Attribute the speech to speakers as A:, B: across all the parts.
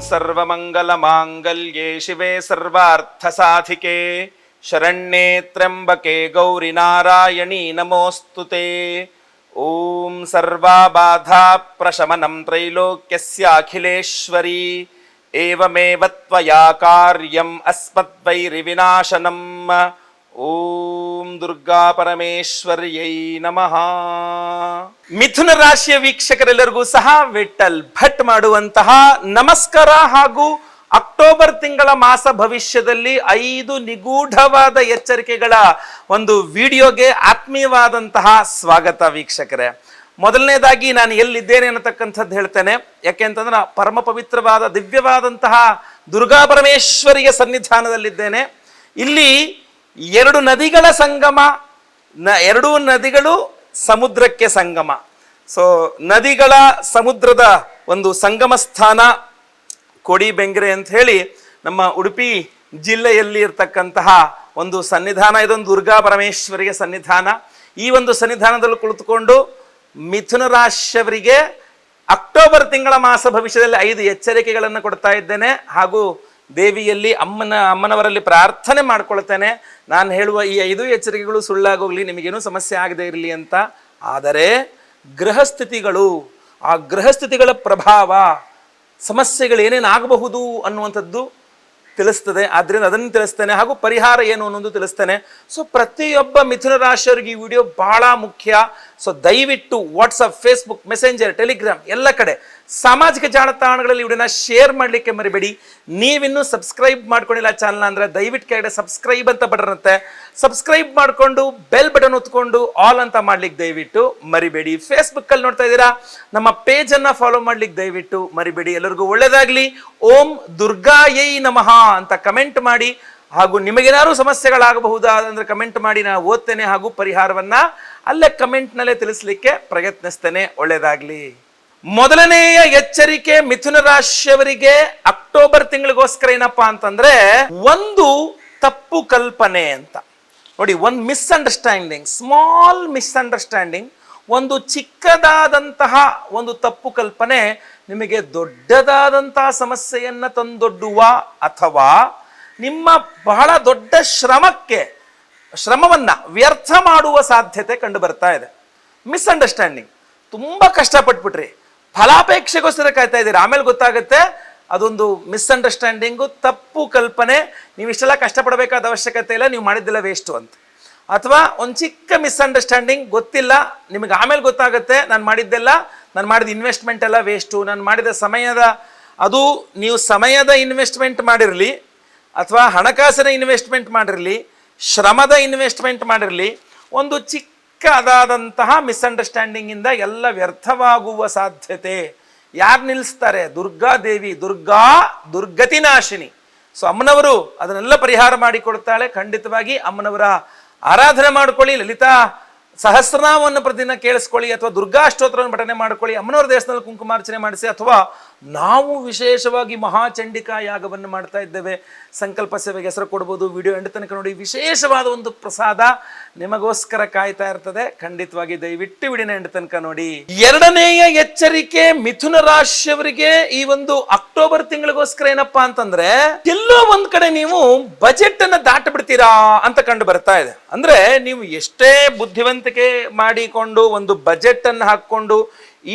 A: ಸರ್ವಮಂಗಲಮಾಂಗಲ್ಯೆ ಶಿವೆ ಸರ್ವಾರ್ಥಸಾಧಿಕೆ ಶರಣ್ಯೇ ತ್ರ್ಯಂಬಕೆ ಗೌರಿ ನಾರಾಯಣಿ ನಮೋಸ್ತುತೆ. ಓಂ ಸರ್ವಬಾಧಾ ಪ್ರಶಮನಂ ತ್ರೈಲೋಕ್ಯಸ್ಯಾಖಿಲೇಶ್ವರಿ ಏವಮೇವ ತ್ವಯಾ ಕಾರ್ಯಂ ಅಸ್ಮದ್ವೈರಿವಿನಾಶನಂ. ಓಂ ದುರ್ಗಾ ಪರಮೇಶ್ವರ್ಯೈ ನಮಃ. ಮಿಥುನ ರಾಶಿಯ ವೀಕ್ಷಕರೆಲ್ಲರಿಗೂ ಸಹ ವಿಠಲ್ ಭಟ್ ಮಾಡುವಂತಹ ನಮಸ್ಕಾರ ಹಾಗೂ ಅಕ್ಟೋಬರ್ ತಿಂಗಳ ಮಾಸ ಭವಿಷ್ಯದಲ್ಲಿ 5 ನಿಗೂಢವಾದ ಎಚ್ಚರಿಕೆಗಳ ಒಂದು ವಿಡಿಯೋಗೆ ಆತ್ಮೀಯವಾದಂತಹ ಸ್ವಾಗತ ವೀಕ್ಷಕರೇ. ಮೊದಲನೇದಾಗಿ ನಾನು ಎಲ್ಲಿದ್ದೇನೆ ಅನ್ನತಕ್ಕಂಥದ್ದು ಹೇಳ್ತೇನೆ. ಯಾಕೆಂತಂದ್ರೆ ಪರಮ ಪವಿತ್ರವಾದ ದಿವ್ಯವಾದಂತಹ ದುರ್ಗಾ ಪರಮೇಶ್ವರಿಯ ಸನ್ನಿಧಾನದಲ್ಲಿದ್ದೇನೆ. ಇಲ್ಲಿ 2 ನದಿಗಳ ಸಂಗಮ, 2 ನದಿಗಳು ಸಮುದ್ರಕ್ಕೆ ಸಂಗಮ. ಸೊ ನದಿಗಳ ಸಮುದ್ರದ ಒಂದು ಸಂಗಮ ಸ್ಥಾನ ಕೋಡಿ ಬೆಂಗ್ರೆ ಅಂತ ಹೇಳಿ ನಮ್ಮ ಉಡುಪಿ ಜಿಲ್ಲೆಯಲ್ಲಿ ಇರ್ತಕ್ಕಂತಹ ಒಂದು ಸನ್ನಿಧಾನ. ಇದೊಂದು ದುರ್ಗಾ ಪರಮೇಶ್ವರಿಗೆ ಸನ್ನಿಧಾನ. ಈ ಒಂದು ಸನ್ನಿಧಾನದಲ್ಲಿ ಕುಳಿತುಕೊಂಡು ಮಿಥುನ ರಾಶಿಯವರಿಗೆ ಅಕ್ಟೋಬರ್ ತಿಂಗಳ ಮಾಸ ಭವಿಷ್ಯದಲ್ಲಿ 5 ಎಚ್ಚರಿಕೆಗಳನ್ನು ಕೊಡ್ತಾ ಇದ್ದೇನೆ. ಹಾಗೂ ದೇವಿಯಲ್ಲಿ ಅಮ್ಮನವರಲ್ಲಿ ಪ್ರಾರ್ಥನೆ ಮಾಡ್ಕೊಳ್ತೇನೆ, ನಾನು ಹೇಳುವ ಈ 5 ಎಚ್ಚರಿಕೆಗಳು ಸುಳ್ಳಾಗೋಗ್ಲಿ, ನಿಮಗೇನು ಸಮಸ್ಯೆ ಆಗದೆ ಇರಲಿ ಅಂತ. ಆದರೆ ಗೃಹಸ್ಥಿತಿಗಳು, ಆ ಗೃಹಸ್ಥಿತಿಗಳ ಪ್ರಭಾವ, ಸಮಸ್ಯೆಗಳು ಏನೇನಾಗಬಹುದು ಅನ್ನುವಂಥದ್ದು ತಿಳಿಸ್ತದೆ. ಆದ್ದರಿಂದ ಅದನ್ನು ತಿಳಿಸ್ತೇನೆ, ಹಾಗೂ ಪರಿಹಾರ ಏನು ಅನ್ನೋದು ತಿಳಿಸ್ತೇನೆ. ಸೊ ಪ್ರತಿಯೊಬ್ಬ ಮಿಥುನ ರಾಶಿಯವರಿಗೆ ಈ ವಿಡಿಯೋ ಬಹಳ ಮುಖ್ಯ. ಸೊ ದಯವಿಟ್ಟು ವಾಟ್ಸಪ್, ಫೇಸ್ಬುಕ್, ಮೆಸೆಂಜರ್, ಟೆಲಿಗ್ರಾಮ್ ಎಲ್ಲ ಕಡೆ ಸಾಮಾಜಿಕ ಜಾಲತಾಣಗಳಲ್ಲಿ ವಿಡಿಯೋನ ಶೇರ್ ಮಾಡಲಿಕ್ಕೆ ಮರಿಬೇಡಿ. ನೀವಿನ್ನೂ ಸಬ್ಸ್ಕ್ರೈಬ್ ಮಾಡ್ಕೊಂಡಿಲ್ಲ ಚಾನಲ್ ಅಂದರೆ ದಯವಿಟ್ಟು ಕೆಳಗಡೆ ಸಬ್ಸ್ಕ್ರೈಬ್ ಅಂತ ಬಟನ್ ಇರುತ್ತೆ, ಸಬ್ಸ್ಕ್ರೈಬ್ ಮಾಡಿಕೊಂಡು ಬೆಲ್ ಬಟನ್ ಒತ್ಕೊಂಡು ಆಲ್ ಅಂತ ಮಾಡ್ಲಿಕ್ಕೆ ದಯವಿಟ್ಟು ಮರಿಬೇಡಿ. ಫೇಸ್ಬುಕ್ಕಲ್ಲಿ ನೋಡ್ತಾ ಇದ್ದೀರಾ, ನಮ್ಮ ಪೇಜನ್ನು ಫಾಲೋ ಮಾಡ್ಲಿಕ್ಕೆ ದಯವಿಟ್ಟು ಮರಿಬೇಡಿ. ಎಲ್ಲರಿಗೂ ಒಳ್ಳೆಯದಾಗಲಿ. ಓಂ ದುರ್ಗಾಯೈ ನಮಃ ಅಂತ ಕಮೆಂಟ್ ಮಾಡಿ. ಹಾಗೂ ನಿಮಗೇನಾದ್ರು ಸಮಸ್ಯೆಗಳಾಗಬಹುದಾದಂದ್ರೆ ಕಮೆಂಟ್ ಮಾಡಿ, ನಾನು ಓದ್ತೇನೆ ಹಾಗೂ ಪರಿಹಾರವನ್ನ ಅಲ್ಲೇ ಕಮೆಂಟ್ನಲ್ಲೇ ತಿಳಿಸ್ಲಿಕ್ಕೆ ಪ್ರಯತ್ನಿಸ್ತೇನೆ. ಒಳ್ಳೆಯದಾಗಲಿ. ಮೊದಲನೆಯ ಎಚ್ಚರಿಕೆ ಮಿಥುನ ರಾಶಿಯವರಿಗೆ ಅಕ್ಟೋಬರ್ ತಿಂಗಳಿಗೋಸ್ಕರ ಏನಪ್ಪಾ ಅಂತಂದ್ರೆ, ಒಂದು ತಪ್ಪು ಕಲ್ಪನೆ ಅಂತ ನೋಡಿ. ಒಂದು ಮಿಸ್ಅಂಡರ್ಸ್ಟ್ಯಾಂಡಿಂಗ್, ಸ್ಮಾಲ್ ಮಿಸ್ಅಂಡರ್ಸ್ಟ್ಯಾಂಡಿಂಗ್, ಒಂದು ಚಿಕ್ಕದಾದಂತಹ ಒಂದು ತಪ್ಪು ಕಲ್ಪನೆ ನಿಮಗೆ ದೊಡ್ಡದಾದಂತಹ ಸಮಸ್ಯೆಯನ್ನ ತಂದೊಡ್ಡುವ ಅಥವಾ ನಿಮ್ಮ ಬಹಳ ದೊಡ್ಡ ಶ್ರಮವನ್ನ ವ್ಯರ್ಥ ಮಾಡುವ ಸಾಧ್ಯತೆ ಕಂಡು ಬರ್ತಾ ಇದೆ. ಮಿಸ್ಅಂಡರ್ಸ್ಟ್ಯಾಂಡಿಂಗ್, ತುಂಬಾ ಕಷ್ಟಪಟ್ಬಿಟ್ರಿ, ಫಲಾಪೇಕ್ಷೆಗೋಸ್ಕರ ಕಾಯ್ತಾ ಇದ್ದೀರಿ, ಆಮೇಲೆ ಗೊತ್ತಾಗುತ್ತೆ ಅದೊಂದು ಮಿಸ್ಅಂಡರ್ಸ್ಟ್ಯಾಂಡಿಂಗು, ತಪ್ಪು ಕಲ್ಪನೆ, ನೀವು ಇಷ್ಟೆಲ್ಲ ಕಷ್ಟಪಡಬೇಕಾದ ಅವಶ್ಯಕತೆ ಇಲ್ಲ, ನೀವು ಮಾಡಿದ್ದೆಲ್ಲ ವೇಸ್ಟು ಅಂತ. ಅಥವಾ ಒಂದು ಚಿಕ್ಕ ಮಿಸ್ಅಂಡರ್ಸ್ಟ್ಯಾಂಡಿಂಗ್, ಗೊತ್ತಿಲ್ಲ, ನಿಮಗೆ ಆಮೇಲೆ ಗೊತ್ತಾಗುತ್ತೆ ನಾನು ಮಾಡಿದ ಇನ್ವೆಸ್ಟ್ಮೆಂಟ್ ಎಲ್ಲ ವೇಸ್ಟು, ನಾನು ಮಾಡಿದ ಅದು ನೀವು ಸಮಯದ ಇನ್ವೆಸ್ಟ್ಮೆಂಟ್ ಮಾಡಿರಲಿ ಅಥವಾ ಹಣಕಾಸಿನ ಇನ್ವೆಸ್ಟ್ಮೆಂಟ್ ಮಾಡಿರಲಿ, ಶ್ರಮದ ಇನ್ವೆಸ್ಟ್ಮೆಂಟ್ ಮಾಡಿರಲಿ, ಒಂದು ಚಿಕ್ಕದಾದಂತಹ ಮಿಸ್ಅಂಡರ್ಸ್ಟ್ಯಾಂಡಿಂಗ್ ಇಂದ ಎಲ್ಲ ವ್ಯರ್ಥವಾಗುವ ಸಾಧ್ಯತೆ. ಯಾರು ನಿಲ್ಲಿಸ್ತಾರೆ? ದುರ್ಗಾದೇವಿ, ದುರ್ಗತಿ ನಾಶಿನಿ. ಸೊ ಅಮ್ಮನವರು ಅದನ್ನೆಲ್ಲ ಪರಿಹಾರ ಮಾಡಿಕೊಡ್ತಾಳೆ. ಖಂಡಿತವಾಗಿ ಅಮ್ಮನವರ ಆರಾಧನೆ ಮಾಡ್ಕೊಳ್ಳಿ, ಲಲಿತಾ ಸಹಸ್ರನಾಮವನ್ನು ಪ್ರತಿದಿನ ಕೇಳಿಸ್ಕೊಳ್ಳಿ, ಅಥವಾ ದುರ್ಗಾ ಅಷ್ಟೋತ್ತರವನ್ನು ಪಠನೆ ಮಾಡ್ಕೊಳ್ಳಿ, ಅಮ್ಮನವರ ದೇವಸ್ಥಾನದಲ್ಲಿ ಕುಂಕುಮಾರ್ಚನೆ ಮಾಡಿಸಿ, ಅಥವಾ ನಾವು ವಿಶೇಷವಾಗಿ ಮಹಾಚಂಡಿಕಾ ಯಾಗವನ್ನು ಮಾಡ್ತಾ ಇದ್ದೇವೆ, ಸಂಕಲ್ಪ ಸೇವೆಗೆ ಹೆಸರು ಕೊಡ್ಬೋದು. ವಿಡಿಯೋ ಎಂಡ್ ತನಕ ನೋಡಿ, ವಿಶೇಷವಾದ ಒಂದು ಪ್ರಸಾದ ನಿಮಗೋಸ್ಕರ ಕಾಯ್ತಾ ಇರ್ತದೆ. ಖಂಡಿತವಾಗಿ ದಯವಿಟ್ಟು ವಿಡಿಯೋನ ಎಂಡ್ ತನಕ ನೋಡಿ. ಎರಡನೆಯ ಎಚ್ಚರಿಕೆ ಮಿಥುನ ರಾಶಿಯವರಿಗೆ ಈ ಒಂದು ಅಕ್ಟೋಬರ್ ತಿಂಗಳಿಗೋಸ್ಕರ ಏನಪ್ಪಾ ಅಂತಂದ್ರೆ, ಎಲ್ಲೋ ಒಂದ್ ಕಡೆ ನೀವು ಬಜೆಟ್ ಅನ್ನ ದಾಟ ಬಿಡ್ತೀರಾ ಅಂತ ಕಂಡು ಬರ್ತಾ ಇದೆ. ಅಂದ್ರೆ ನೀವು ಎಷ್ಟೇ ಬುದ್ಧಿವಂತಿಕೆ ಮಾಡಿಕೊಂಡು ಒಂದು ಬಜೆಟ್ ಅನ್ನು ಹಾಕೊಂಡು,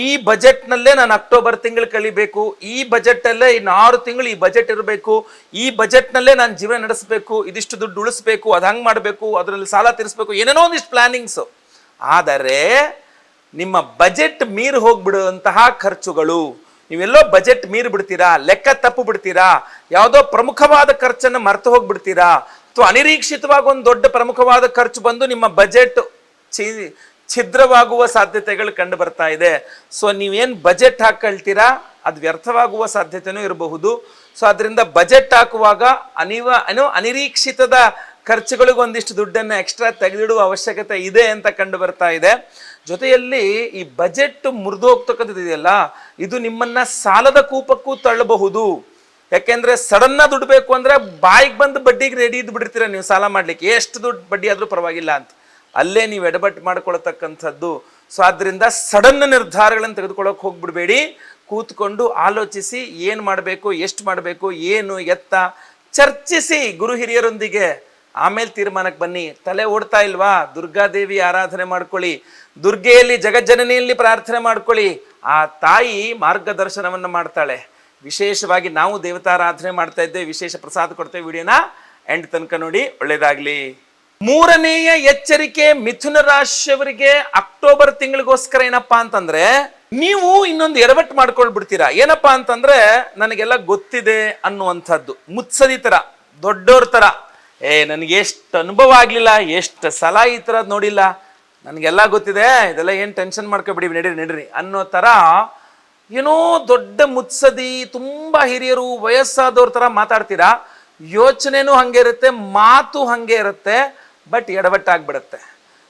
A: ಈ ಬಜೆಟ್ ನಲ್ಲೇ ನಾನು ಅಕ್ಟೋಬರ್ ತಿಂಗಳು ಕಳಿಬೇಕು, ಈ ಬಜೆಟ್ ಅಲ್ಲೇ ಇನ್ನು 6 ತಿಂಗಳು ಈ ಬಜೆಟ್ ಇರಬೇಕು, ಈ ಬಜೆಟ್ ನಲ್ಲೇ ನಾನು ಜೀವನ ನಡೆಸಬೇಕು, ಇದಿಷ್ಟು ದುಡ್ಡು ಉಳಿಸ್ಬೇಕು, ಅದು ಹಂಗೆ ಮಾಡಬೇಕು, ಅದರಲ್ಲಿ ಸಾಲ ತೀರಿಸಬೇಕು, ಏನೇನೋ ಒಂದಿಷ್ಟು ಪ್ಲಾನಿಂಗ್ಸು. ಆದರೆ ನಿಮ್ಮ ಬಜೆಟ್ ಮೀರಿ ಹೋಗ್ಬಿಡುವಂತಹ ಖರ್ಚುಗಳು, ನೀವೆಲ್ಲೋ ಬಜೆಟ್ ಮೀರಿ ಬಿಡ್ತೀರಾ, ಲೆಕ್ಕ ತಪ್ಪು ಬಿಡ್ತೀರಾ, ಯಾವುದೋ ಪ್ರಮುಖವಾದ ಖರ್ಚನ್ನು ಮರೆತು ಹೋಗ್ಬಿಡ್ತೀರಾ, ಅಥವಾ ಅನಿರೀಕ್ಷಿತವಾಗಿ ಒಂದು ದೊಡ್ಡ ಪ್ರಮುಖವಾದ ಖರ್ಚು ಬಂದು ನಿಮ್ಮ ಬಜೆಟ್ ಛಿದ್ರವಾಗುವ ಸಾಧ್ಯತೆಗಳು ಕಂಡು ಬರ್ತಾ ಇದೆ. ಸೊ ನೀವೇನು ಬಜೆಟ್ ಹಾಕೊಳ್ತೀರಾ ಅದು ವ್ಯರ್ಥವಾಗುವ ಸಾಧ್ಯತೆನೂ ಇರಬಹುದು. ಸೊ ಅದರಿಂದ ಬಜೆಟ್ ಹಾಕುವಾಗ ಅನಿರೀಕ್ಷಿತದ ಖರ್ಚುಗಳಿಗೂ ಒಂದಿಷ್ಟು ದುಡ್ಡನ್ನು ಎಕ್ಸ್ಟ್ರಾ ತೆಗೆದಿಡುವ ಅವಶ್ಯಕತೆ ಇದೆ ಅಂತ ಕಂಡು ಬರ್ತಾ ಇದೆ. ಜೊತೆಯಲ್ಲಿ ಈ ಬಜೆಟ್ ಮುರಿದು ಹೋಗ್ತಕ್ಕಂಥದ್ದು ಇದೆಯಲ್ಲ, ಇದು ನಿಮ್ಮನ್ನ ಸಾಲದ ಕೂಪಕ್ಕೂ ತಳ್ಳಬಹುದು. ಯಾಕೆಂದ್ರೆ ಸಡನ್ನ ದುಡ್ಡು ಬೇಕು ಅಂದ್ರೆ ಬಾಯಿಗೆ ಬಂದು ಬಡ್ಡಿಗೆ ರೆಡಿ ಇದ್ದು ಬಿಡ್ತೀರ ನೀವು ಸಾಲ ಮಾಡ್ಲಿಕ್ಕೆ, ಎಷ್ಟು ದುಡ್ಡು ಬಡ್ಡಿ ಆದ್ರೂ ಪರವಾಗಿಲ್ಲ ಅಂತ. ಅಲ್ಲೇ ನೀವು ಎಡಬಟ್ಟು ಮಾಡ್ಕೊಳ್ತಕ್ಕಂಥದ್ದು. ಸೊ ಆದ್ರಿಂದ ಸಡನ್ ನಿರ್ಧಾರಗಳನ್ನು ತೆಗೆದುಕೊಳ್ಳೋಕೆ ಹೋಗ್ಬಿಡ್ಬೇಡಿ. ಕೂತ್ಕೊಂಡು ಆಲೋಚಿಸಿ ಏನು ಮಾಡಬೇಕು, ಎಷ್ಟು ಮಾಡಬೇಕು, ಏನು ಎತ್ತ ಚರ್ಚಿಸಿ ಗುರು ಹಿರಿಯರೊಂದಿಗೆ. ಆಮೇಲೆ ತೀರ್ಮಾನಕ್ಕೆ ಬನ್ನಿ. ತಲೆ ಓಡ್ತಾ ಇಲ್ವಾ, ದುರ್ಗಾದೇವಿ ಆರಾಧನೆ ಮಾಡ್ಕೊಳ್ಳಿ, ದುರ್ಗೆಯಲ್ಲಿ ಜಗಜ್ಜನನಿಯಲ್ಲಿ ಪ್ರಾರ್ಥನೆ ಮಾಡ್ಕೊಳ್ಳಿ. ಆ ತಾಯಿ ಮಾರ್ಗದರ್ಶನವನ್ನು ಮಾಡ್ತಾಳೆ. ವಿಶೇಷವಾಗಿ ನಾವು ದೇವತಾರಾಧನೆ ಮಾಡ್ತಾ ಇದ್ದೇವೆ, ವಿಶೇಷ ಪ್ರಸಾದ ಕೊಡ್ತೇವೆ. ವಿಡಿಯೋನ ಎಂಡ್ ತನಕ ನೋಡಿ, ಒಳ್ಳೇದಾಗ್ಲಿ. ಮೂರನೆಯ ಎಚ್ಚರಿಕೆ ಮಿಥುನ ರಾಶಿಯವರಿಗೆ ಅಕ್ಟೋಬರ್ ತಿಂಗಳಿಗೋಸ್ಕರ ಏನಪ್ಪಾ ಅಂತಂದ್ರೆ, ನೀವು ಇನ್ನೊಂದು ಎಡವಟ್ಟು ಮಾಡ್ಕೊಳ್ಬಿಡ್ತೀರಾ. ಏನಪ್ಪಾ ಅಂತಂದ್ರೆ, ನನಗೆಲ್ಲ ಗೊತ್ತಿದೆ ಅನ್ನುವಂಥದ್ದು, ಮುತ್ಸದಿ ತರ, ದೊಡ್ಡೋರ್ ತರ, ನನಗೆ ಎಷ್ಟು ಅನುಭವ ಆಗ್ಲಿಲ್ಲ, ಎಷ್ಟು ಸಲ ಈ ಥರದ್ದು ನೋಡಿಲ್ಲ, ನನಗೆಲ್ಲ ಗೊತ್ತಿದೆ, ಇದೆಲ್ಲ ಏನು ಟೆನ್ಷನ್ ಮಾಡ್ಕೊಬಿಡಿ, ನಡೀರಿ ಅನ್ನೋ ಥರ ಏನೋ ದೊಡ್ಡ ಮುತ್ಸದಿ, ತುಂಬ ಹಿರಿಯರು, ವಯಸ್ಸಾದವ್ರ ಥರ ಮಾತಾಡ್ತೀರಾ. ಯೋಚನೆನೂ ಹಾಗೆ ಇರುತ್ತೆ, ಮಾತು ಹಾಗೆ ಇರುತ್ತೆ, ಬಟ್ ಎಡವಟ್ಟಾಗ್ಬಿಡುತ್ತೆ.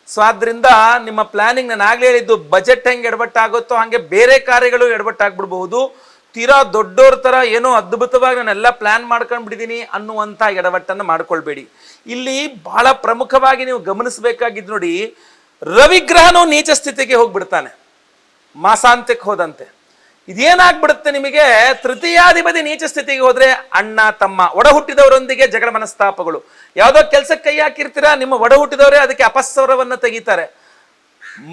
A: ಸೊ ಆದ್ರಿಂದ ನಿಮ್ಮ ಪ್ಲಾನಿಂಗ್, ನಾನು ಆಗ್ಲೇ ಹೇಳಿದ್ದು, ಬಜೆಟ್ ಹೆಂಗೆ ಎಡವಟ್ಟಾಗುತ್ತೋ ಹಾಗೆ ಬೇರೆ ಕಾರ್ಯಗಳು ಎಡವಟ್ಟಾಗ್ಬಿಡ್ಬಹುದು. ತೀರಾ ದೊಡ್ಡೋರ್ ಥರ ಏನೋ ಅದ್ಭುತವಾಗಿ ನಾನೆಲ್ಲ ಪ್ಲಾನ್ ಮಾಡ್ಕೊಂಡ್ಬಿಟ್ಟಿದ್ದೀನಿ ಅನ್ನುವಂಥ ಎಡವಟ್ಟನ್ನು ಮಾಡ್ಕೊಳ್ಬೇಡಿ. ಇಲ್ಲಿ ಬಹಳ ಪ್ರಮುಖವಾಗಿ ನೀವು ಗಮನಿಸಬೇಕಾಗಿದ್ದು ನೋಡಿ, ರವಿಗ್ರಹನು ನೀಚ ಸ್ಥಿತಿಗೆ ಹೋಗ್ಬಿಡ್ತಾನೆ ಮಾಸಾಂತ್ಯಕ್ಕೆ ಹೋದಂತೆ. ಇದೇನಾಗ್ಬಿಡುತ್ತೆ ನಿಮಗೆ, ತೃತೀಯಾಧಿಪತಿ ನೀಚ ಸ್ಥಿತಿಗೆ ಹೋದ್ರೆ ಅಣ್ಣ ತಮ್ಮ ಒಡ ಹುಟ್ಟಿದವರೊಂದಿಗೆ ಜಗಳ ಮನಸ್ತಾಪಗಳು. ಯಾವುದೋ ಕೆಲ್ಸಕ್ಕೆ ಕೈ ಹಾಕಿರ್ತೀರಾ, ನಿಮ್ಮ ಒಡ ಹುಟ್ಟಿದವರೇ ಅದಕ್ಕೆ ಅಪಸ್ವರವನ್ನ ತೆಗಿತಾರೆ.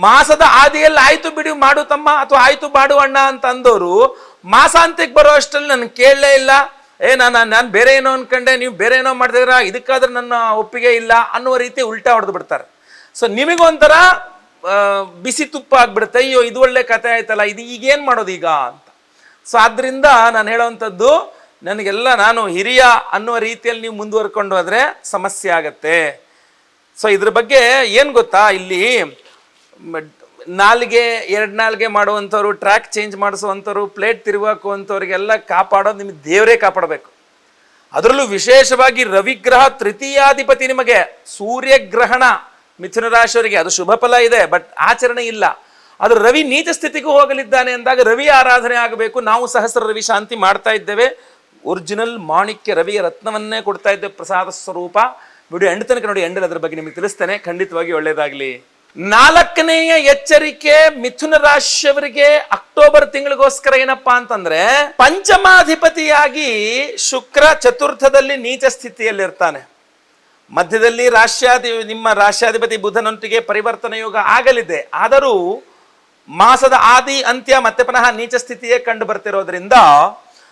A: ಮಾಸದ ಆದಿಯಲ್ಲಿ ಆಯ್ತು ಬಿಡಿ ಮಾಡು ತಮ್ಮ ಅಥವಾ ಆಯ್ತು ಬಾಡು ಅಣ್ಣ ಅಂತ ಅಂದವರು ಮಾಸಾಂತ್ಯಕ್ಕೆ ಬರೋ ಅಷ್ಟರಲ್ಲಿ ನನ್ಗೆ ಕೇಳಲೇ ಇಲ್ಲ, ನಾನು ಬೇರೆ ಏನೋ ಅನ್ಕೊಂಡೆ, ನೀವು ಬೇರೆ ಏನೋ ಮಾಡ್ತಿದ್ರ, ಇದಕ್ಕಾದ್ರೆ ನನ್ನ ಒಪ್ಪಿಗೆ ಇಲ್ಲ ಅನ್ನುವ ರೀತಿ ಉಲ್ಟಾ ಹೊಡೆದು ಬಿಡ್ತಾರೆ. ಸೊ ನಿಮಗೊಂಥರ ಬಿಸಿ ತುಪ್ಪ ಆಗ್ಬಿಡುತ್ತೆ, ಅಯ್ಯೋ ಇದು ಒಳ್ಳೆ ಕಥೆ ಆಯ್ತಲ್ಲ, ಇದು ಈಗೇನು ಮಾಡೋದು ಈಗ ಅಂತ. ಸೊ ಆದ್ರಿಂದ ನಾನು ಹೇಳೋವಂಥದ್ದು, ನನಗೆಲ್ಲ ನಾನು ಹಿರಿಯ ಅನ್ನುವ ರೀತಿಯಲ್ಲಿ ನೀವು ಮುಂದುವರ್ಕೊಂಡು ಹೋದ್ರೆ ಸಮಸ್ಯೆ ಆಗತ್ತೆ. ಸೊ ಇದ್ರ ಬಗ್ಗೆ ಏನು ಗೊತ್ತಾ, ಇಲ್ಲಿ ನಾಲ್ಗೆ ಎರಡು ನಾಲ್ಗೆ ಮಾಡುವಂಥವ್ರು, ಟ್ರ್ಯಾಕ್ ಚೇಂಜ್ ಮಾಡಿಸುವಂಥವ್ರು, ಪ್ಲೇಟ್ ತಿರುವಾಕುವಂಥವ್ರಿಗೆಲ್ಲ ಕಾಪಾಡೋದು ನಿಮಗೆ ದೇವರೇ ಕಾಪಾಡಬೇಕು. ಅದರಲ್ಲೂ ವಿಶೇಷವಾಗಿ ರವಿಗ್ರಹ ತೃತೀಯಾಧಿಪತಿ, ನಿಮಗೆ ಸೂರ್ಯಗ್ರಹಣ ಮಿಥುನ ರಾಶಿಯವರಿಗೆ ಅದು ಶುಭ ಫಲ ಇದೆ, ಬಟ್ ಆಚರಣೆ ಇಲ್ಲ. ಅದು ರವಿ ನೀಚ ಸ್ಥಿತಿಗೂ ಹೋಗಲಿದ್ದಾನೆ ಅಂದಾಗ ರವಿ ಆರಾಧನೆ ಆಗಬೇಕು. ನಾವು ಸಹಸ್ರ ರವಿ ಶಾಂತಿ ಮಾಡ್ತಾ ಇದ್ದೇವೆ, ಒರಿಜಿನಲ್ ಮಾಣಿಕ್ಯ ರವಿಯ ರತ್ನವನ್ನೇ ಕೊಡ್ತಾ ಇದ್ದೇವೆ, ಪ್ರಸಾದ ಸ್ವರೂಪ. ವಿಡಿಯೋ ಎಂಡ್ ತನಕ ನೋಡಿ, ಎಂಡಲ್ಲಿ ಅದ್ರ ಬಗ್ಗೆ ನಿಮಗೆ ತಿಳಿಸ್ತೇನೆ, ಖಂಡಿತವಾಗಿ ಒಳ್ಳೇದಾಗ್ಲಿ. ನಾಲ್ಕನೆಯ ಎಚ್ಚರಿಕೆ ಮಿಥುನ ರಾಶಿಯವರಿಗೆ ಅಕ್ಟೋಬರ್ ತಿಂಗಳಿಗೋಸ್ಕರ ಏನಪ್ಪಾ ಅಂತಂದ್ರೆ, ಪಂಚಮಾಧಿಪತಿಯಾಗಿ ಶುಕ್ರ ಚತುರ್ಥದಲ್ಲಿ ನೀಚ ಸ್ಥಿತಿಯಲ್ಲಿರ್ತಾನೆ. ಮಧ್ಯದಲ್ಲಿ ನಿಮ್ಮ ರಾಶ್ಯಾಧಿಪತಿ ಬುಧನೊಂದಿಗೆ ಪರಿವರ್ತನ ಯೋಗ ಆಗಲಿದೆ. ಆದರೂ ಮಾಸದ ಆದಿ ಅಂತ್ಯ ಮತ್ತೆ ಪುನಃ ನೀಚ ಸ್ಥಿತಿಯೇ ಕಂಡು ಬರ್ತಿರೋದ್ರಿಂದ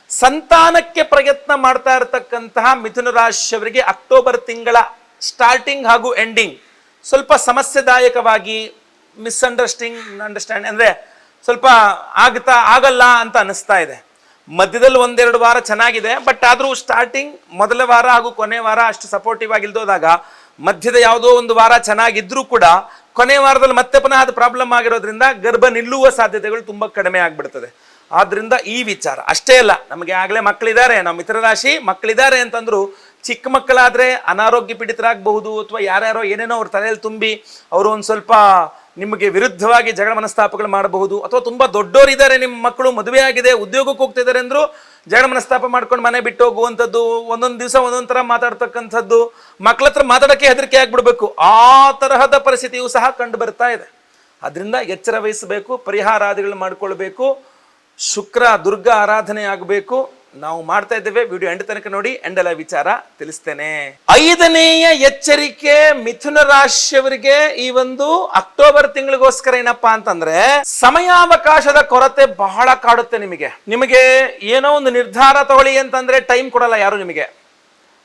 A: ಸಂತಾನಕ್ಕೆ ಪ್ರಯತ್ನ ಮಾಡ್ತಾ ಇರತಕ್ಕಂತಹ ಮಿಥುನ ರಾಶಿಯವರಿಗೆ ಅಕ್ಟೋಬರ್ ತಿಂಗಳ ಸ್ಟಾರ್ಟಿಂಗ್ ಹಾಗೂ ಎಂಡಿಂಗ್ ಸ್ವಲ್ಪ ಸಮಸ್ಯೆದಾಯಕವಾಗಿ, ಅಂಡರ್ಸ್ಟ್ಯಾಂಡ್ ಅಂದ್ರೆ ಸ್ವಲ್ಪ ಆಗಲ್ಲ ಅಂತ ಅನಿಸ್ತಾ ಇದೆ. ಮಧ್ಯದಲ್ಲಿ ಒಂದೆರಡು ವಾರ ಚೆನ್ನಾಗಿದೆ, ಬಟ್ ಆದರೂ ಸ್ಟಾರ್ಟಿಂಗ್ ಮೊದಲ ವಾರ ಹಾಗೂ ಕೊನೆ ವಾರ ಅಷ್ಟು ಸಪೋರ್ಟಿವ್ ಆಗಿಲ್ದೋದಾಗ ಮಧ್ಯದ ಯಾವುದೋ ಒಂದು ವಾರ ಚೆನ್ನಾಗಿದ್ರೂ ಕೂಡ ಕೊನೆ ವಾರದಲ್ಲಿ ಮತ್ತೆ ಪುನಃ ಅದು ಪ್ರಾಬ್ಲಮ್ ಆಗಿರೋದ್ರಿಂದ ಗರ್ಭ ನಿಲ್ಲುವ ಸಾಧ್ಯತೆಗಳು ತುಂಬ ಕಡಿಮೆ ಆಗ್ಬಿಡ್ತದೆ. ಆದ್ರಿಂದ ಈ ವಿಚಾರ ಅಷ್ಟೇ ಅಲ್ಲ, ನಮಗೆ ಆಗಲೇ ಮಕ್ಕಳಿದ್ದಾರೆ, ನಾವು ಮಿಥುನ ರಾಶಿ ಮಕ್ಕಳಿದ್ದಾರೆ ಅಂತಂದ್ರು ಚಿಕ್ಕ ಮಕ್ಕಳಾದ್ರೆ ಅನಾರೋಗ್ಯ ಪೀಡಿತರಾಗಬಹುದು, ಅಥವಾ ಯಾರ್ಯಾರೋ ಏನೇನೋ ಅವ್ರ ತಲೆಯಲ್ಲಿ ತುಂಬಿ ಅವರು ಒಂದು ಸ್ವಲ್ಪ ನಿಮಗೆ ವಿರುದ್ಧವಾಗಿ ಜಗಳ ಮನಸ್ತಾಪಗಳು ಮಾಡಬಹುದು. ಅಥವಾ ತುಂಬಾ ದೊಡ್ಡೋರಿದ್ದಾರೆ, ನಿಮ್ಮ ಮಕ್ಕಳು ಮದುವೆ ಆಗಿದೆ, ಉದ್ಯೋಗಕ್ಕೆ ಹೋಗ್ತಿದ್ದಾರೆ ಅಂದ್ರು ಜಗಳ ಮನಸ್ತಾಪ ಮಾಡ್ಕೊಂಡು ಮನೆ ಬಿಟ್ಟು ಹೋಗುವಂಥದ್ದು, ಒಂದೊಂದು ದಿವಸ ಒಂದೊಂದು ಥರ ಮಾತಾಡ್ತಕ್ಕಂಥದ್ದು, ಮಕ್ಕಳ ಹತ್ರ ಮಾತಾಡೋಕ್ಕೆ ಹೆದರಿಕೆ ಆಗ್ಬಿಡ್ಬೇಕು, ಆ ತರಹದ ಪರಿಸ್ಥಿತಿಯೂ ಸಹ ಕಂಡು ಬರ್ತಾ ಇದೆ. ಅದರಿಂದ ಎಚ್ಚರ ವಹಿಸಬೇಕು, ಪರಿಹಾರಾದಿಗಳು ಮಾಡ್ಕೊಳ್ಬೇಕು, ಶುಕ್ರ ದುರ್ಗಾ ಆರಾಧನೆ ಆಗಬೇಕು. ನಾವು ಮಾಡ್ತಾ ಇದ್ದೇವೆ, ವಿಡಿಯೋ ಎಂಡ್ ತನಕ ನೋಡಿ, ಎಂಡೆಲ್ಲ ವಿಚಾರ ತಿಳಿಸ್ತೇನೆ. ಐದನೆಯ ಎಚ್ಚರಿಕೆ ಮಿಥುನ ರಾಶಿಯವರಿಗೆ ಈ ಒಂದು ಅಕ್ಟೋಬರ್ ತಿಂಗಳಿಗೋಸ್ಕರ ಏನಪ್ಪಾ ಅಂತಂದ್ರೆ, ಸಮಯಾವಕಾಶದ ಕೊರತೆ ಬಹಳ ಕಾಡುತ್ತೆ. ನಿಮಗೆ ಏನೋ ಒಂದು ನಿರ್ಧಾರ ತಗೊಳ್ಳಿ ಅಂತಂದ್ರೆ ಟೈಮ್ ಕೊಡಲ್ಲ ಯಾರು ನಿಮಗೆ.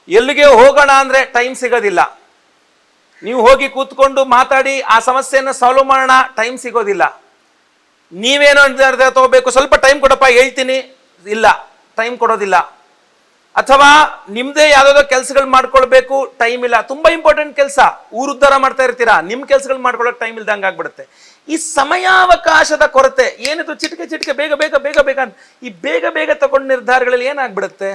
A: ಎಲ್ಲಿಗೆ ಹೋಗೋಣ ಅಂದ್ರೆ ಟೈಮ್ ಸಿಗೋದಿಲ್ಲ. ನೀವು ಹೋಗಿ ಕೂತ್ಕೊಂಡು ಮಾತಾಡಿ ಆ ಸಮಸ್ಯೆಯನ್ನು ಸಾಲ್ವ್ ಮಾಡೋಣ, ಟೈಮ್ ಸಿಗೋದಿಲ್ಲ. ನೀವೇನೋ ನಿರ್ಧಾರ ತಗೋಬೇಕು, ಸ್ವಲ್ಪ ಟೈಮ್ ಕೊಡಪ್ಪ ಹೇಳ್ತೀನಿ, ಇಲ್ಲ ಟೈಮ್ ಕೊಡೋದಿಲ್ಲ. ಅಥವಾ ನಿಮ್ದೇ ಯಾವ್ದಾದ್ರು ಕೆಲಸಗಳು ಮಾಡ್ಕೊಳ್ಬೇಕು, ಟೈಮ್ ಇಲ್ಲ. ತುಂಬಾ ಇಂಪಾರ್ಟೆಂಟ್ ಕೆಲಸ, ಊರು ಉದ್ಧಾರ ಮಾಡ್ತಾ ಇರ್ತೀರಾ, ನಿಮ್ ಕೆಲಸಗಳು ಮಾಡ್ಕೊಳ್ಳೋಕೆ ಟೈಮ್ ಇಲ್ದಂಗೆ ಆಗ್ಬಿಡುತ್ತೆ. ಈ ಸಮಯಾವಕಾಶದ ಕೊರತೆ ಏನಿದ್ರು ಚಿಟಿಕೆ ಬೇಗ ಬೇಗ ಬೇಗ ಬೇಗ ಅಂತ ಈ ಬೇಗ ಬೇಗ ತಗೊಂಡ ನಿರ್ಧಾರಗಳಲ್ಲಿ ಏನಾಗ್ಬಿಡುತ್ತೆ,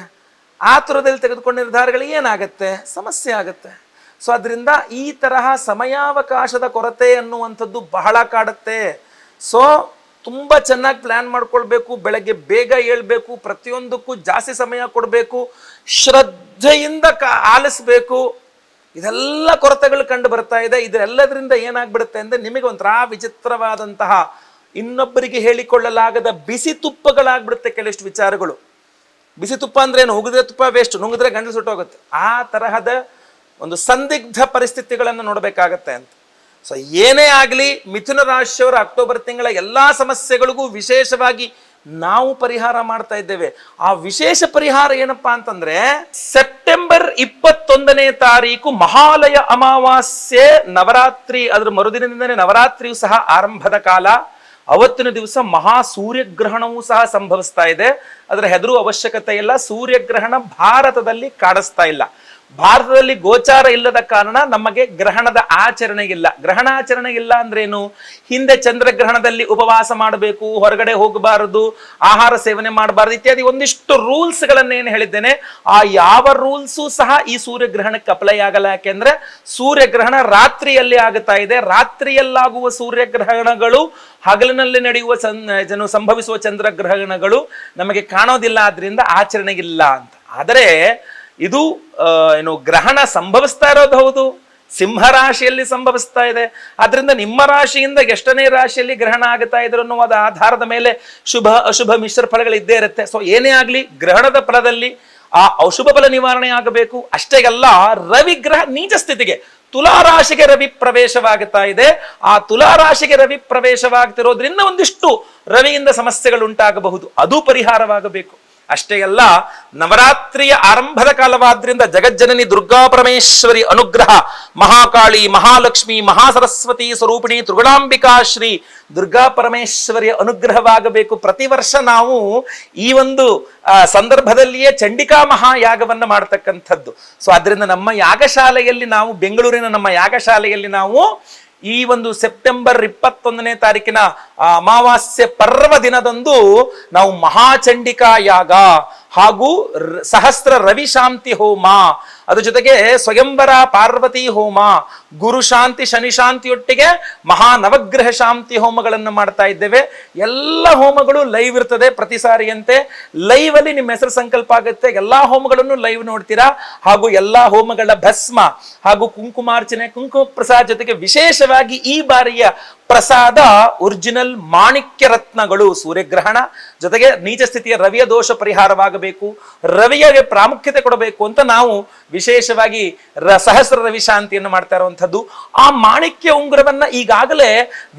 A: ಆತುರದಲ್ಲಿ ತೆಗೆದುಕೊಂಡ ನಿರ್ಧಾರಗಳು ಏನಾಗತ್ತೆ, ಸಮಸ್ಯೆ ಆಗತ್ತೆ. ಸೊ ಅದರಿಂದ ಈ ತರಹ ಸಮಯಾವಕಾಶದ ಕೊರತೆ ಅನ್ನುವಂಥದ್ದು ಬಹಳ ಕಾಡುತ್ತೆ. ಸೊ ತುಂಬ ಚೆನ್ನಾಗಿ ಪ್ಲ್ಯಾನ್ ಮಾಡ್ಕೊಳ್ಬೇಕು, ಬೆಳಗ್ಗೆ ಬೇಗ ಏಳಬೇಕು, ಪ್ರತಿಯೊಂದಕ್ಕೂ ಜಾಸ್ತಿ ಸಮಯ ಕೊಡಬೇಕು, ಶ್ರದ್ಧೆಯಿಂದ ಆಲಿಸ್ಬೇಕು. ಇದೆಲ್ಲ ಕೊರತೆಗಳು ಕಂಡು ಬರ್ತಾ ಇದೆ. ಇದೆಲ್ಲದರಿಂದ ಏನಾಗ್ಬಿಡುತ್ತೆ ಅಂದರೆ ನಿಮಗೆ ಒಂಥರ ವಿಚಿತ್ರವಾದಂತಹ ಇನ್ನೊಬ್ಬರಿಗೆ ಹೇಳಿಕೊಳ್ಳಲಾಗದ ಬಿಸಿ ತುಪ್ಪಗಳಾಗ್ಬಿಡುತ್ತೆ ಕೆಲಷ್ಟು ವಿಚಾರಗಳು. ಬಿಸಿ ತುಪ್ಪ ಅಂದ್ರೆ ಏನು? ಉಗಿದ್ರೆ ತುಪ್ಪ ವೇಸ್ಟ್, ನುಂಗಿದ್ರೆ ಗಂಟಲು ಸುಟ್ಟೋಗುತ್ತೆ. ಆ ತರಹದ ಒಂದು ಸಂದಿಗ್ಧ ಪರಿಸ್ಥಿತಿಗಳನ್ನು ನೋಡಬೇಕಾಗತ್ತೆ ಅಂತ. ಸೊ ಏನೇ ಆಗಲಿ, ಮಿಥುನ ರಾಶಿಯವರ ಅಕ್ಟೋಬರ್ ತಿಂಗಳ ಎಲ್ಲಾ ಸಮಸ್ಯೆಗಳಿಗೂ ವಿಶೇಷವಾಗಿ ನಾವು ಪರಿಹಾರ ಮಾಡ್ತಾ ಇದ್ದೇವೆ. ಆ ವಿಶೇಷ ಪರಿಹಾರ ಏನಪ್ಪಾ ಅಂತಂದ್ರೆ, ಸೆಪ್ಟೆಂಬರ್ 21ನೇ ತಾರೀಕು ಮಹಾಲಯ ಅಮಾವಾಸ್ಯೆ, ನವರಾತ್ರಿ, ಅದರ ಮರುದಿನದಿಂದನೇ ನವರಾತ್ರಿಯು ಸಹ ಆರಂಭದ ಕಾಲ. ಅವತ್ತಿನ ದಿವಸ ಮಹಾ ಸೂರ್ಯಗ್ರಹಣವೂ ಸಹ ಸಂಭವಿಸ್ತಾ ಇದೆ. ಅದರ ಹೆದರುವ ಅವಶ್ಯಕತೆ ಇಲ್ಲ. ಸೂರ್ಯಗ್ರಹಣ ಭಾರತದಲ್ಲಿ ಕಾಣಿಸ್ತಾ ಇಲ್ಲ. ಭಾರತದಲ್ಲಿ ಗೋಚಾರ ಇಲ್ಲದ ಕಾರಣ ನಮಗೆ ಗ್ರಹಣದ ಆಚರಣೆ ಇಲ್ಲ. ಗ್ರಹಣಾಚರಣೆ ಇಲ್ಲ ಅಂದ್ರೇನು? ಹಿಂದೆ ಚಂದ್ರಗ್ರಹಣದಲ್ಲಿ ಉಪವಾಸ ಮಾಡಬೇಕು, ಹೊರಗಡೆ ಹೋಗಬಾರದು, ಆಹಾರ ಸೇವನೆ ಮಾಡಬಾರದು ಇತ್ಯಾದಿ ಒಂದಿಷ್ಟು ರೂಲ್ಸ್ ಗಳನ್ನೇನು ಹೇಳಿದ್ದೇನೆ, ಆ ಯಾವ ರೂಲ್ಸು ಸಹ ಈ ಸೂರ್ಯಗ್ರಹಣಕ್ಕೆ ಅಪ್ಲೈ ಆಗಲ್ಲ. ಯಾಕೆಂದ್ರೆ ಸೂರ್ಯಗ್ರಹಣ ರಾತ್ರಿಯಲ್ಲಿ ಆಗುತ್ತಾ ಇದೆ. ರಾತ್ರಿಯಲ್ಲಾಗುವ ಸೂರ್ಯಗ್ರಹಣಗಳು ಹಗಲಿನಲ್ಲಿ ನಡೆಯುವ ಸಂಭವಿಸುವ ಚಂದ್ರಗ್ರಹಣಗಳು ನಮಗೆ ಕಾಣೋದಿಲ್ಲ, ಆದ್ರಿಂದ ಆಚರಣೆಗಿಲ್ಲ ಅಂತ. ಆದರೆ ಇದು ಏನು ಗ್ರಹಣ ಸಂಭವಿಸ್ತಾ ಇರೋದು ಹೌದು, ಸಿಂಹ ರಾಶಿಯಲ್ಲಿ ಸಂಭವಿಸ್ತಾ ಇದೆ. ಆದ್ರಿಂದ ನಿಮ್ಮ ರಾಶಿಯಿಂದ ಎಷ್ಟನೇ ರಾಶಿಯಲ್ಲಿ ಗ್ರಹಣ ಆಗುತ್ತಾ ಇದ್ರು ಅನ್ನುವ ಆಧಾರದ ಮೇಲೆ ಶುಭ ಅಶುಭ ಮಿಶ್ರ ಫಲಗಳು ಇದ್ದೇ ಇರುತ್ತೆ. ಸೊ ಏನೇ ಆಗ್ಲಿ, ಗ್ರಹಣದ ಫಲದಲ್ಲಿ ಆ ಅಶುಭ ಫಲ ನಿವಾರಣೆ ಆಗಬೇಕು. ಅಷ್ಟೇ ಅಲ್ಲ, ರವಿ ಗ್ರಹ ನೀಚ ಸ್ಥಿತಿಗೆ ತುಲಾರಾಶಿಗೆ ರವಿ ಪ್ರವೇಶವಾಗುತ್ತಾ ಇದೆ. ಆ ತುಲಾರಾಶಿಗೆ ರವಿ ಪ್ರವೇಶವಾಗ್ತಿರೋದ್ರಿಂದ ಒಂದಿಷ್ಟು ರವಿಯಿಂದ ಸಮಸ್ಯೆಗಳು ಉಂಟಾಗಬಹುದು, ಅದು ಪರಿಹಾರವಾಗಬೇಕು. ಅಷ್ಟೇ ಅಲ್ಲ, ನವರಾತ್ರಿಯ ಆರಂಭದ ಕಾಲವಾದ್ರಿಂದ ಜಗಜ್ಜನನಿ ದುರ್ಗಾ ಪರಮೇಶ್ವರಿ ಅನುಗ್ರಹ, ಮಹಾಕಾಳಿ, ಮಹಾಲಕ್ಷ್ಮಿ, ಮಹಾಸರಸ್ವತಿ ಸ್ವರೂಪಿಣಿ ತ್ರಿಗುಣಾಂಬಿಕಾ ಶ್ರೀ ದುರ್ಗಾ ಪರಮೇಶ್ವರಿಯ ಅನುಗ್ರಹವಾಗಬೇಕು. ಪ್ರತಿ ವರ್ಷ ನಾವು ಈ ಒಂದು ಸಂದರ್ಭದಲ್ಲಿಯೇ ಚಂಡಿಕಾ ಮಹಾಯಾಗವನ್ನು ಮಾಡತಕ್ಕಂಥದ್ದು. ಸೊ ಅದರಿಂದ ನಮ್ಮ ಯಾಗಶಾಲೆಯಲ್ಲಿ ನಾವು, ಬೆಂಗಳೂರಿನ ನಮ್ಮ ಯಾಗಶಾಲೆಯಲ್ಲಿ ನಾವು ಈ ಒಂದು ಸೆಪ್ಟೆಂಬರ್ 21ನೇ ತಾರೀಕಿನ ಅಮಾವಾಸ್ಯೆ ಪರ್ವ ದಿನದಂದು ನಾವು ಮಹಾಚಂಡಿಕಾ ಯಾಗ ಹಾಗೂ ಸಹಸ್ರ ರವಿ ಶಾಂತಿ ಹೋಮ, ಅದ್ರ ಜೊತೆಗೆ ಸ್ವಯಂವರ ಪಾರ್ವತಿ ಹೋಮ, ಗುರು ಶಾಂತಿ ಶನಿ ಶಾಂತಿಯೊಟ್ಟಿಗೆ ಮಹಾ ನವಗ್ರಹ ಶಾಂತಿ ಹೋಮಗಳನ್ನು ಮಾಡ್ತಾ ಇದ್ದೇವೆ. ಎಲ್ಲ ಹೋಮಗಳು ಲೈವ್ ಇರ್ತದೆ. ಪ್ರತಿ ಸಾರಿಯಂತೆ ಲೈವ್ ಅಲ್ಲಿ ನಿಮ್ಮ ಹೆಸರು ಸಂಕಲ್ಪ ಆಗುತ್ತೆ. ಎಲ್ಲಾ ಹೋಮಗಳನ್ನು ಲೈವ್ ನೋಡ್ತೀರಾ. ಹಾಗೂ ಎಲ್ಲಾ ಹೋಮಗಳ ಭಸ್ಮ ಹಾಗೂ ಕುಂಕುಮಾರ್ಚನೆ, ಕುಂಕುಮ ಪ್ರಸಾದ ಜೊತೆಗೆ ವಿಶೇಷವಾಗಿ ಈ ಬಾರಿಯ ಪ್ರಸಾದ ಒರಿಜಿನಲ್ ಮಾಣಿಕ್ಯ ರತ್ನಗಳು. ಸೂರ್ಯಗ್ರಹಣ ಜೊತೆಗೆ ನೀಚ ಸ್ಥಿತಿಯ ರವಿಯ ದೋಷ ಪರಿಹಾರವಾಗಬೇಕು, ರವಿಯಗೆ ಪ್ರಾಮುಖ್ಯತೆ ಕೊಡಬೇಕು ಅಂತ ನಾವು ವಿಶೇಷವಾಗಿ ಸಹಸ್ರ ರವಿ ಶಾಂತಿಯನ್ನು ಮಾಡ್ತಾ ಇರುವಂತಹದ್ದು. ಆ ಮಾಣಿಕ್ಯ ಉಂಗುರವನ್ನ ಈಗಾಗಲೇ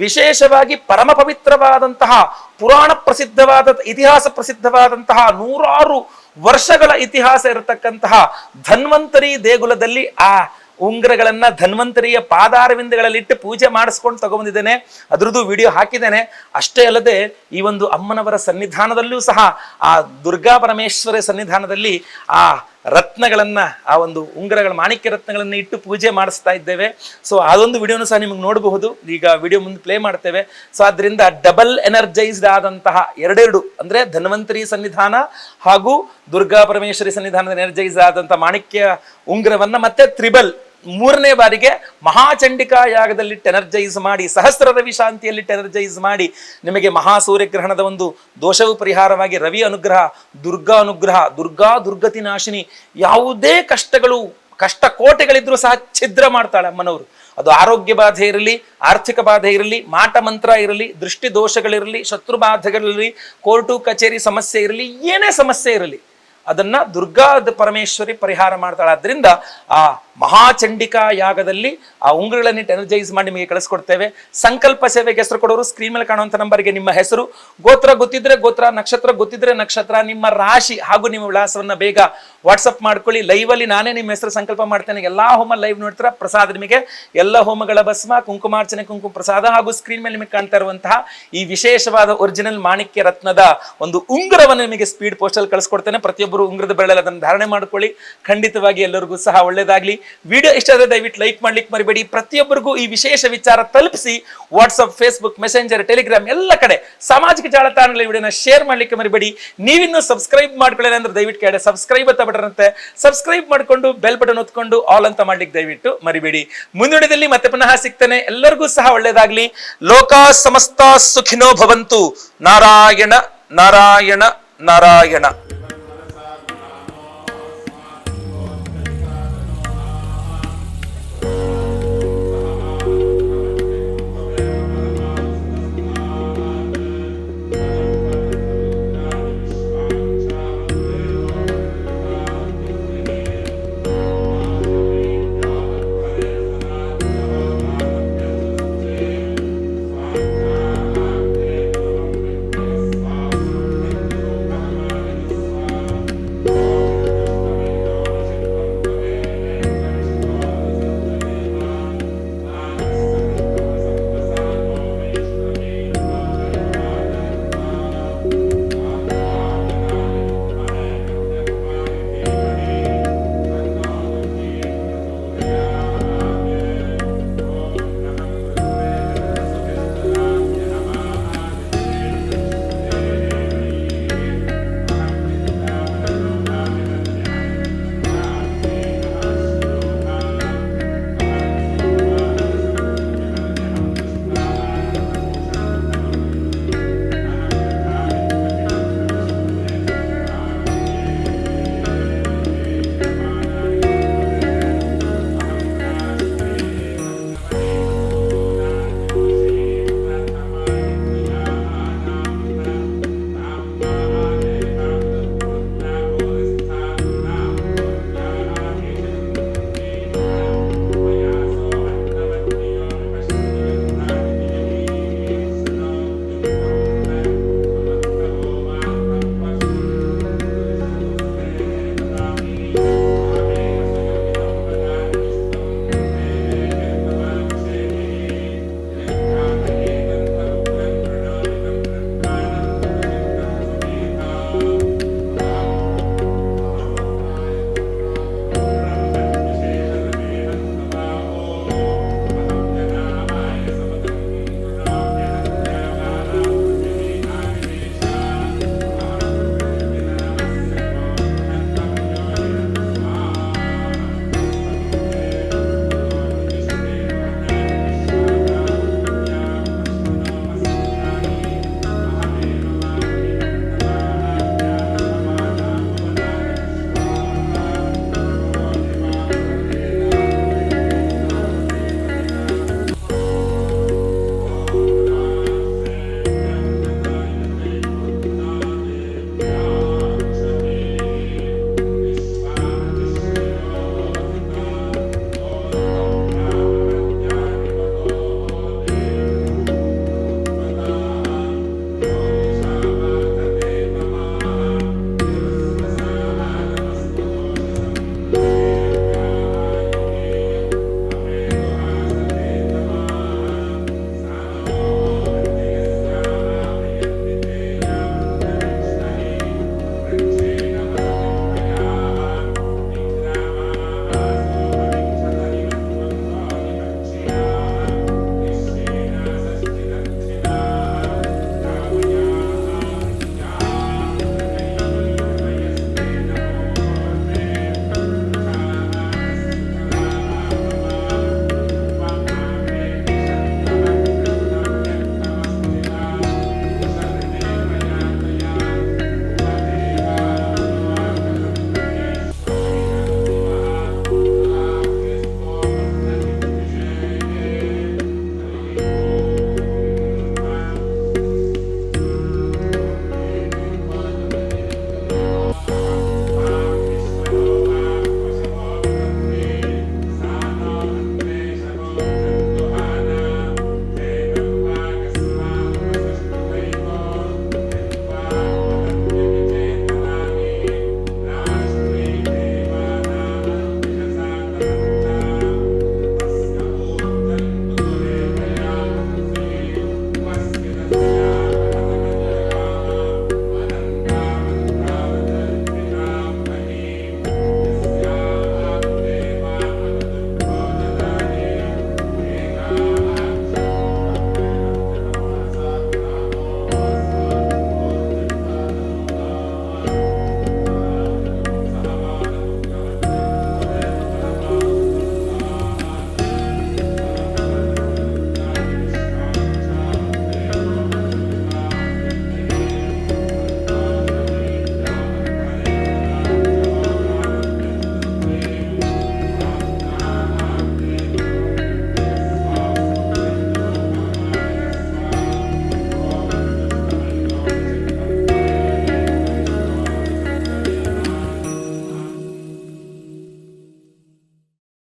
A: ವಿಶೇಷವಾಗಿ ಪರಮ ಪವಿತ್ರವಾದಂತಹ, ಪುರಾಣ ಪ್ರಸಿದ್ಧವಾದ, ಇತಿಹಾಸ ಪ್ರಸಿದ್ಧವಾದಂತಹ, 100 ವರ್ಷಗಳ ಇತಿಹಾಸ ಇರತಕ್ಕಂತಹ ಧನ್ವಂತರಿ ದೇಗುಲದಲ್ಲಿ ಆ ಉಂಗುರಗಳನ್ನ ಧನ್ವಂತರಿಯ ಪಾದಾರವಿಂದಗಳಲ್ಲಿಟ್ಟು ಪೂಜೆ ಮಾಡಿಸ್ಕೊಂಡು ತಗೊಂಡಿದ್ದೇನೆ. ಅದ್ರದ್ದು ವಿಡಿಯೋ ಹಾಕಿದ್ದೇನೆ. ಅಷ್ಟೇ ಅಲ್ಲದೆ ಈ ಒಂದು ಅಮ್ಮನವರ ಸನ್ನಿಧಾನದಲ್ಲೂ ಸಹ, ಆ ದುರ್ಗಾ ಪರಮೇಶ್ವರ ಸನ್ನಿಧಾನದಲ್ಲಿ ಆ ರತ್ನಗಳನ್ನ, ಆ ಒಂದು ಉಂಗುರಗಳ ಮಾಣಿಕ್ಯ ರತ್ನಗಳನ್ನ ಇಟ್ಟು ಪೂಜೆ ಮಾಡಿಸ್ತಾ ಇದ್ದೇವೆ. ಸೊ ಅದೊಂದು ವಿಡಿಯೋನು ಸಹ ನಿಮಗೆ ನೋಡಬಹುದು. ಈಗ ವಿಡಿಯೋ ಮುಂದೆ ಪ್ಲೇ ಮಾಡ್ತೇವೆ. ಸೊ ಆದ್ರಿಂದ ಡಬಲ್ ಎನರ್ಜೈಸ್ಡ್ ಆದಂತಹ ಎರಡೆರಡು, ಅಂದ್ರೆ ಧನ್ವಂತರಿ ಸನ್ನಿಧಾನ ಹಾಗೂ ದುರ್ಗಾ ಪರಮೇಶ್ವರಿ ಸನ್ನಿಧಾನದ ಎನರ್ಜೈಸ್ ಆದಂತಹ ಮಾಣಿಕ್ಯ ಉಂಗುರವನ್ನ ಮತ್ತೆ ತ್ರಿಬಲ್ 3ನೇ ಬಾರಿಗೆ ಮಹಾಚಂಡಿಕಾ ಯಾಗದಲ್ಲಿ ಎನರ್ಜೈಸ್ ಮಾಡಿ, ಸಹಸ್ರ ರವಿ ಶಾಂತಿಯಲ್ಲಿ ಎನರ್ಜೈಸ್ ಮಾಡಿ, ನಿಮಗೆ ಮಹಾ ಸೂರ್ಯಗ್ರಹಣದ ಒಂದು ದೋಷವು ಪರಿಹಾರವಾಗಿ ರವಿ ಅನುಗ್ರಹ, ದುರ್ಗಾ ಅನುಗ್ರಹ, ದುರ್ಗಾ ದುರ್ಗತಿ ನಾಶಿನಿ, ಯಾವುದೇ ಕಷ್ಟಗಳು, ಕಷ್ಟ ಕೋಟೆಗಳಿದ್ರೂ ಸಹ ಛಿದ್ರ ಮಾಡ್ತಾಳೆ ಅಮ್ಮನವರು. ಅದು ಆರೋಗ್ಯ ಬಾಧೆ ಇರಲಿ, ಆರ್ಥಿಕ ಬಾಧೆ ಇರಲಿ, ಮಾಟ ಮಂತ್ರ ಇರಲಿ, ದೃಷ್ಟಿ ದೋಷಗಳಿರಲಿ, ಶತ್ರು ಬಾಧೆಗಳಿರಲಿ, ಕೋರ್ಟು ಕಚೇರಿ ಸಮಸ್ಯೆ ಇರಲಿ, ಏನೇ ಸಮಸ್ಯೆ ಇರಲಿ ಅದನ್ನ ದುರ್ಗಾ ಪರಮೇಶ್ವರಿ ಪರಿಹಾರ ಮಾಡ್ತಾಳೆ. ಆದ್ರಿಂದ ಆ ಮಹಾಚಂಡಿಕಾ ಯಾಗದಲ್ಲಿ ಆ ಉಂಗುರಗಳನ್ನಿಟ್ಟು ಎನರ್ಜೈಸ್ ಮಾಡಿ ನಿಮಗೆ ಕಳಿಸ್ಕೊಡ್ತೇವೆ. ಸಂಕಲ್ಪ ಸೇವೆಗೆ ಹೆಸರು ಕೊಡೋರು ಸ್ಕ್ರೀನ್ ಮೇಲೆ ಕಾಣುವಂತ ನಂಬರ್ಗೆ ನಿಮ್ಮ ಹೆಸರು, ಗೋತ್ರ ಗೊತ್ತಿದ್ರೆ ಗೋತ್ರ, ನಕ್ಷತ್ರ ಗೊತ್ತಿದ್ರೆ ನಕ್ಷತ್ರ, ನಿಮ್ಮ ರಾಶಿ ಹಾಗೂ ನಿಮ್ಮ ವಿಳಾಸವನ್ನ ಬೇಗ ವಾಟ್ಸಪ್ ಮಾಡ್ಕೊಳ್ಳಿ. ಲೈವ್ ಅಲ್ಲಿ ನಾನೇ ನಿಮ್ಮ ಹೆಸರು ಸಂಕಲ್ಪ ಮಾಡ್ತೇನೆ. ಎಲ್ಲಾ ಹೋಮ ಲೈವ್ ನೋಡ್ತೀರಾ. ಪ್ರಸಾದ ನಿಮಗೆ ಎಲ್ಲ ಹೋಮಗಳ ಭಸ್ಮ, ಕುಂಕುಮಾರ್ಚನೆ, ಕುಂಕುಮ ಪ್ರಸಾದ ಹಾಗೂ ಸ್ಕ್ರೀನ್ ಮೇಲೆ ನಿಮಗೆ ಕಾಣ್ತಾ ಇರುವಂತಹ ಈ ವಿಶೇಷವಾದ ಒರಿಜಿನಲ್ ಮಾಣಿಕ್ಯ ರತ್ನದ ಒಂದು ಉಂಗುರವನ್ನು ನಿಮಗೆ ಸ್ಪೀಡ್ ಪೋಸ್ಟ್ ಅಲ್ಲಿ ಕಳಿಸ್ಕೊಡ್ತೇನೆ. ಪ್ರತಿಯೊಬ್ಬರು ಉಂಗುರದ ಬೆರಳಲ್ಲಿ ಅದನ್ನು ಧಾರಣೆ ಮಾಡ್ಕೊಳ್ಳಿ. ಖಂಡಿತವಾಗಿ ಎಲ್ಲರಿಗೂ ಸಹ ಒಳ್ಳೇದಾಗ್ಲಿ. ವಿಡಿಯೋ ಇಷ್ಟ ಆದರೆ ದಯವಿಟ್ಟು ಲೈಕ್ ಮಾಡ್ಲಿಕ್ಕೆ ಮರಿಬೇಡಿ. ಪ್ರತಿಯೊಬ್ಬರಿಗೂ ಈ ವಿಶೇಷ ವಿಚಾರ ತಲುಪಿಸಿ. ವಾಟ್ಸ್ಆಪ್, ಫೇಸ್ಬುಕ್, ಮೆಸೆಂಜರ್, ಟೆಲಿಗ್ರಾಮ್ ಎಲ್ಲ ಕಡೆ ಸಾಮಾಜಿಕ ಜಾಲತಾಣಗಳಲ್ಲಿ ವಿಡಿಯೋನ ಶೇರ್ ಮಾಡ್ಲಿಕ್ಕೆ ಮರಿಬೇಡಿ. ನೀವಿನ್ನೂ ಸಬ್ಸ್ಕ್ರೈಬ್ ಮಾಡ್ಕೊಳ್ಳಿ ಅಂದ್ರೆ ದಯವಿಟ್ಟು ಕೆಳಗಡೆ ಸಬ್ಸ್ಕ್ರೈಬ್ ಅಂತ ಬಟನ್ ಇರುತ್ತೆ, ಸಬ್ಸ್ಕ್ರೈಬ್ ಮಾಡ್ಕೊಂಡು ಬೆಲ್ ಬಟನ್ ಒತ್ಕೊಂಡು ಆಲ್ ಅಂತ ಮಾಡ್ಲಿಕ್ಕೆ ದಯವಿಟ್ಟು ಮರಿಬೇಡಿ. ಮುಂದಿನದಲ್ಲಿ ಮತ್ತೆ ಪುನಃ ಸಿಗ್ತೇನೆ. ಎಲ್ಲರಿಗೂ ಸಹ ಒಳ್ಳೇದಾಗ್ಲಿ. ಲೋಕ ಸಮಸ್ತ ಸುಖಿನೋ ಭವಂತು. ನಾರಾಯಣ ನಾರಾಯಣ ನಾರಾಯಣ.